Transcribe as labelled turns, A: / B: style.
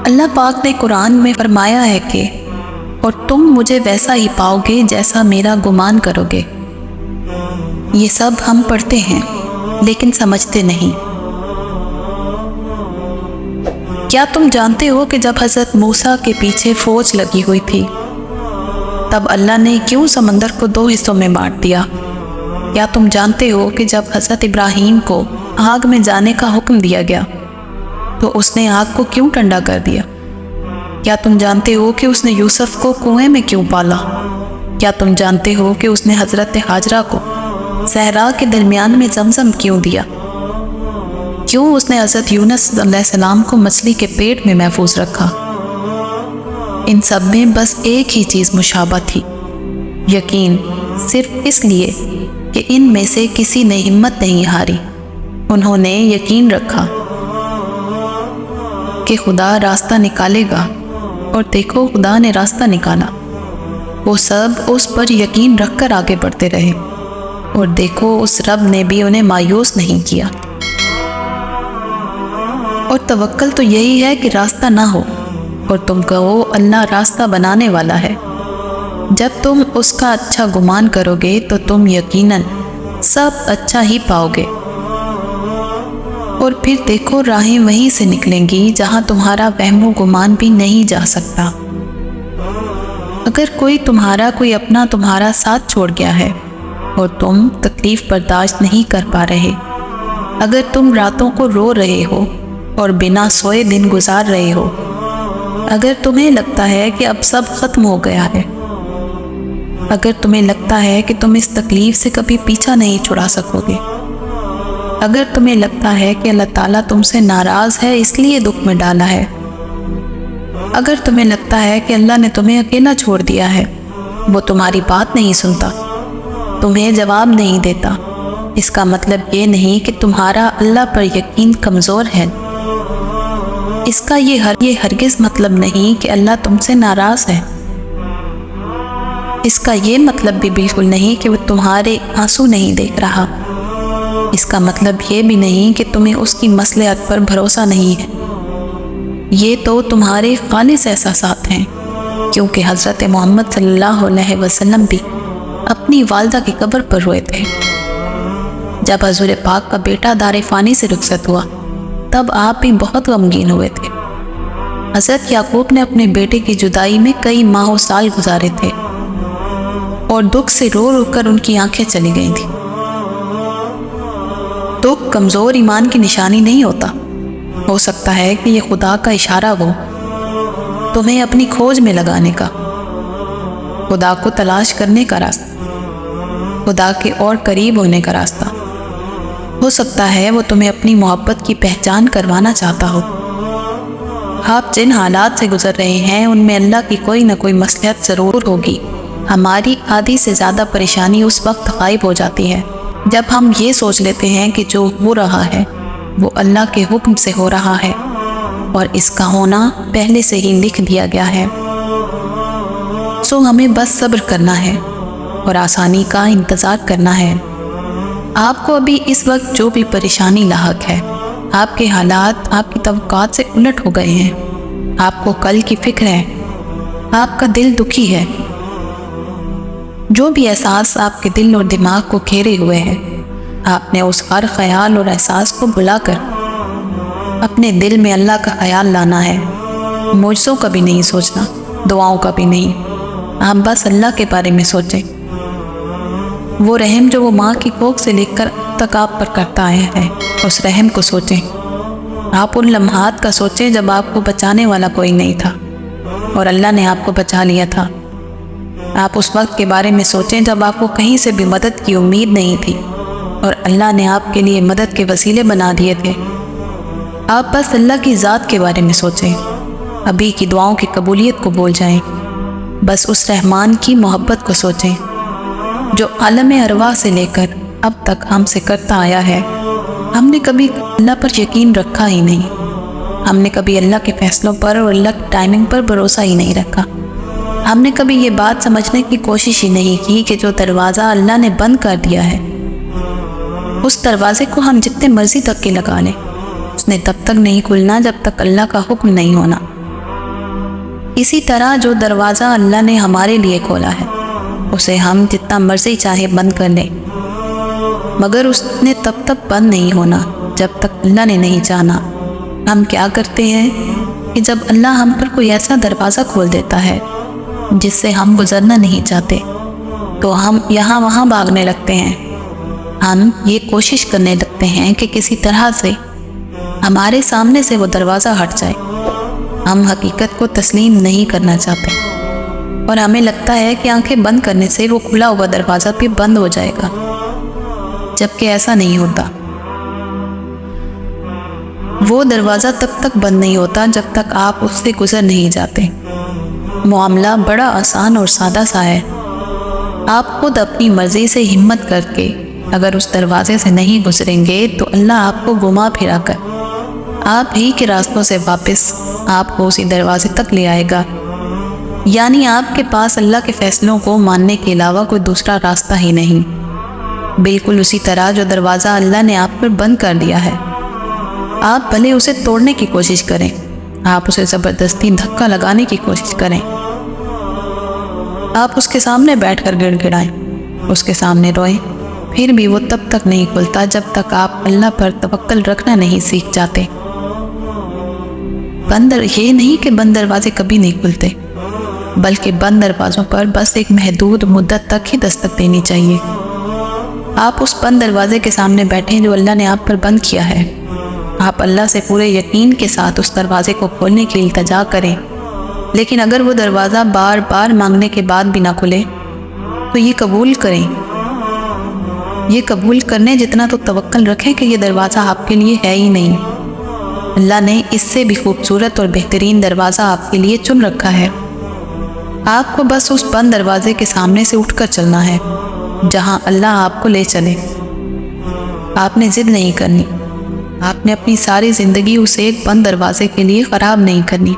A: اللہ پاک نے قرآن میں فرمایا ہے کہ اور تم مجھے ویسا ہی پاؤ گے جیسا میرا گمان کرو گے۔ یہ سب ہم پڑھتے ہیں لیکن سمجھتے نہیں۔ کیا تم جانتے ہو کہ جب حضرت موسیٰ کے پیچھے فوج لگی ہوئی تھی تب اللہ نے کیوں سمندر کو 2 حصوں میں بانٹ دیا؟ کیا تم جانتے ہو کہ جب حضرت ابراہیم کو آگ میں جانے کا حکم دیا گیا تو اس نے آگ کو کیوں ٹھنڈا کر دیا؟ کیا تم جانتے ہو کہ اس نے یوسف کو کنویں میں کیوں پالا؟ کیا تم جانتے ہو کہ اس نے حضرت ہاجرہ کو صحرا کے درمیان میں زمزم کیوں دیا؟ کیوں اس نے حضرت یونس علیہ السلام کو مچھلی کے پیٹ میں محفوظ رکھا؟ ان سب میں بس ایک ہی چیز مشابہ تھی، یقین، صرف اس لیے کہ ان میں سے کسی نے ہمت نہیں ہاری۔ انہوں نے یقین رکھا کہ خدا راستہ نکالے گا، اور دیکھو خدا نے راستہ نکالا۔ وہ سب اس پر یقین رکھ کر آگے بڑھتے رہے، اور دیکھو اس رب نے بھی انہیں مایوس نہیں کیا۔ اور توکل تو یہی ہے کہ راستہ نہ ہو اور تم کہو اللہ راستہ بنانے والا ہے۔ جب تم اس کا اچھا گمان کرو گے تو تم یقیناً سب اچھا ہی پاؤ گے، اور پھر دیکھو راہیں وہیں سے نکلیں گی جہاں تمہارا وہم و گمان بھی نہیں جا سکتا۔ اگر کوئی اپنا تمہارا ساتھ چھوڑ گیا ہے اور تم تکلیف برداشت نہیں کر پا رہے، اگر تم راتوں کو رو رہے ہو اور بنا سوئے دن گزار رہے ہو، اگر تمہیں لگتا ہے کہ اب سب ختم ہو گیا ہے، اگر تمہیں لگتا ہے کہ تم اس تکلیف سے کبھی پیچھا نہیں چھڑا سکو گے، اگر تمہیں لگتا ہے کہ اللہ تعالیٰ تم سے ناراض ہے اس لیے دکھ میں ڈالا ہے، اگر تمہیں لگتا ہے کہ اللہ نے تمہیں اکیلا چھوڑ دیا ہے، وہ تمہاری بات نہیں سنتا، تمہیں جواب نہیں دیتا، اس کا مطلب یہ نہیں کہ تمہارا اللہ پر یقین کمزور ہے۔ اس کا یہ ہرگز مطلب نہیں کہ اللہ تم سے ناراض ہے۔ اس کا یہ مطلب بھی بالکل نہیں کہ وہ تمہارے آنسو نہیں دیکھ رہا۔ اس کا مطلب یہ بھی نہیں کہ تمہیں اس کی مصلحت پر بھروسہ نہیں ہے۔ یہ تو تمہارے خالص احساسات ہیں، کیونکہ حضرت محمد صلی اللہ علیہ وسلم بھی اپنی والدہ کی قبر پر روئے تھے۔ جب حضور پاک کا بیٹا دار فانی سے رخصت ہوا تب آپ بھی بہت غمگین ہوئے تھے۔ حضرت یعقوب نے اپنے بیٹے کی جدائی میں کئی ماہ و سال گزارے تھے، اور دکھ سے رو رو کر ان کی آنکھیں چلی گئی تھیں۔ دکھ کمزور ایمان کی نشانی نہیں ہوتا۔ ہو سکتا ہے کہ یہ خدا کا اشارہ ہو تمہیں اپنی کھوج میں لگانے کا، خدا کو تلاش کرنے کا راستہ، خدا کے اور قریب ہونے کا راستہ۔ ہو سکتا ہے وہ تمہیں اپنی محبت کی پہچان کروانا چاہتا ہو۔ آپ جن حالات سے گزر رہے ہیں ان میں اللہ کی کوئی نہ کوئی مصلحت ضرور ہوگی۔ ہماری آدھی سے زیادہ پریشانی اس وقت غائب ہو جاتی ہے جب ہم یہ سوچ لیتے ہیں کہ جو ہو رہا ہے وہ اللہ کے حکم سے ہو رہا ہے، اور اس کا ہونا پہلے سے ہی لکھ دیا گیا ہے۔ سو ہمیں بس صبر کرنا ہے اور آسانی کا انتظار کرنا ہے۔ آپ کو ابھی اس وقت جو بھی پریشانی لاحق ہے، آپ کے حالات آپ کی توقعات سے الٹ ہو گئے ہیں، آپ کو کل کی فکر ہے، آپ کا دل دکھی ہے، جو بھی احساس آپ کے دل اور دماغ کو گھیرے ہوئے ہیں، آپ نے اس ہر خیال اور احساس کو بلا کر اپنے دل میں اللہ کا خیال لانا ہے۔ معجزوں کا بھی نہیں سوچنا، دعاؤں کا بھی نہیں، آپ بس اللہ کے بارے میں سوچیں۔ وہ رحم جو وہ ماں کی کوکھ سے لے کر اب تک آپ پر کرتا آیا ہے، اس رحم کو سوچیں۔ آپ ان لمحات کا سوچیں جب آپ کو بچانے والا کوئی نہیں تھا اور اللہ نے آپ کو بچا لیا تھا۔ آپ اس وقت کے بارے میں سوچیں جب آپ کو کہیں سے بھی مدد کی امید نہیں تھی اور اللہ نے آپ کے لیے مدد کے وسیلے بنا دیے تھے۔ آپ بس اللہ کی ذات کے بارے میں سوچیں، ابھی کی دعاؤں کی قبولیت کو بول جائیں، بس اس رحمان کی محبت کو سوچیں جو عالم ارواح سے لے کر اب تک ہم سے کرتا آیا ہے۔ ہم نے کبھی اللہ پر یقین رکھا ہی نہیں، ہم نے کبھی اللہ کے فیصلوں پر اور اللہ کی ٹائمنگ پر بھروسہ ہی نہیں رکھا۔ ہم نے کبھی یہ بات سمجھنے کی کوشش ہی نہیں کی کہ جو دروازہ اللہ نے بند کر دیا ہے اس دروازے کو ہم جتنے مرضی دھکے لگا لیں، اس نے تب تک نہیں کھلنا جب تک اللہ کا حکم نہیں ہونا۔ اسی طرح جو دروازہ اللہ نے ہمارے لیے کھولا ہے اسے ہم جتنا مرضی چاہے بند کر لیں، مگر اس نے تب تک بند نہیں ہونا جب تک اللہ نے نہیں چاہنا۔ ہم کیا کرتے ہیں کہ جب اللہ ہم پر کوئی ایسا دروازہ کھول دیتا ہے جس سے ہم گزرنا نہیں چاہتے تو ہم یہاں وہاں بھاگنے لگتے ہیں۔ ہم یہ کوشش کرنے لگتے ہیں کہ کسی طرح سے ہمارے سامنے سے وہ دروازہ ہٹ جائے۔ ہم حقیقت کو تسلیم نہیں کرنا چاہتے اور ہمیں لگتا ہے کہ آنکھیں بند کرنے سے وہ کھلا ہوا دروازہ بھی بند ہو جائے گا، جبکہ ایسا نہیں ہوتا۔ وہ دروازہ تب تک بند نہیں ہوتا جب تک آپ اس سے گزر نہیں جاتے۔ معاملہ بڑا آسان اور سادہ سا ہے۔ آپ خود اپنی مرضی سے ہمت کر کے اگر اس دروازے سے نہیں گزریں گے تو اللہ آپ کو گھما پھرا کر آپ ہی کے راستوں سے واپس آپ کو اسی دروازے تک لے آئے گا۔ یعنی آپ کے پاس اللہ کے فیصلوں کو ماننے کے علاوہ کوئی دوسرا راستہ ہی نہیں، بالکل اسی طرح جو دروازہ اللہ نے آپ پر بند کر دیا ہے۔ آپ بھلے اسے توڑنے کی کوشش کریں، آپ اسے زبردستی دھکا لگانے کی کوشش کریں، آپ اس کے سامنے بیٹھ کر گڑ گڑائیں، اس کے سامنے روئیں، پھر بھی وہ تب تک نہیں کھلتا جب تک آپ اللہ پر توکل رکھنا نہیں سیکھ جاتے۔ یہ نہیں کہ بند دروازے کبھی نہیں کھلتے، بلکہ بند دروازوں پر بس ایک محدود مدت تک ہی دستک دینی چاہیے۔ آپ اس بند دروازے کے سامنے بیٹھیں جو اللہ نے آپ پر بند کیا ہے۔ آپ اللہ سے پورے یقین کے ساتھ اس دروازے کو کھولنے کی التجا کریں، لیکن اگر وہ دروازہ بار بار مانگنے کے بعد بھی نہ کھلے تو یہ قبول کرنے جتنا تو توکل رکھیں کہ یہ دروازہ آپ کے لیے ہے ہی نہیں۔ اللہ نے اس سے بھی خوبصورت اور بہترین دروازہ آپ کے لیے چن رکھا ہے۔ آپ کو بس اس بند دروازے کے سامنے سے اٹھ کر چلنا ہے جہاں اللہ آپ کو لے چلے۔ آپ نے ضد نہیں کرنی، آپ نے اپنی ساری زندگی اس ایک بند دروازے کے لیے خراب نہیں کرنی۔